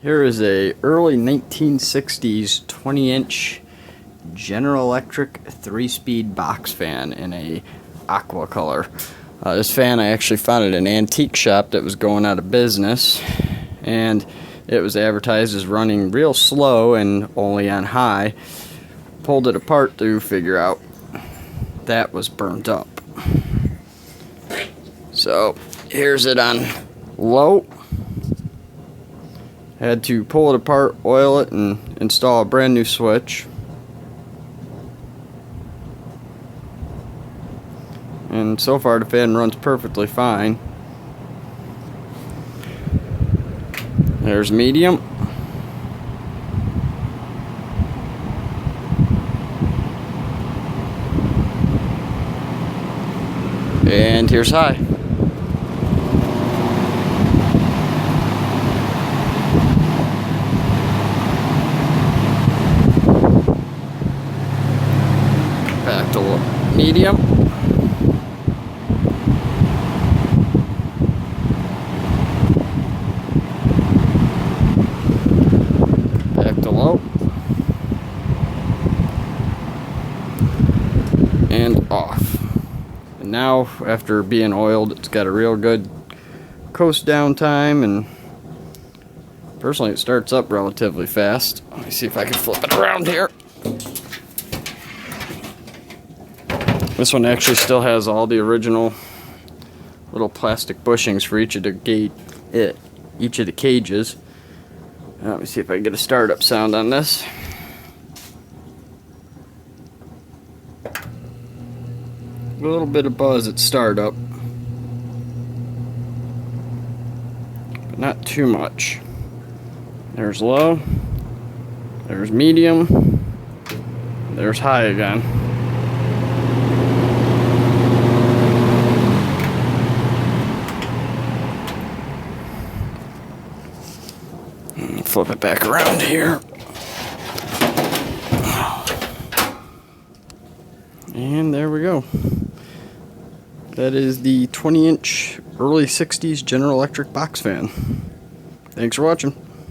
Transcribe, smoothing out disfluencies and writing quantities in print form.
Here is a early 1960s 20-inch General Electric 3-speed box fan in a aqua color. This fan I actually found at an antique shop that was going out of business, and it was advertised as running real slow and only on high. Pulled it apart to figure out that was burnt up. So here's it on low. Had to pull it apart, oil it, and install a brand new switch. And so far the fan runs perfectly fine. There's medium. And here's high. Back to medium. Back to low. And off. And now, after being oiled, it's got a real good coast down time, and personally it starts up relatively fast. Let me see if I can flip it around here. This one actually still has all the original little plastic bushings for each of the cages. Let me see if I can get a startup sound on this. A little bit of buzz at startup, but not too much. There's low, there's medium, there's high again. Flip it back around here. And there we go. That is the 20-inch early 60s General Electric box fan. Thanks for watching.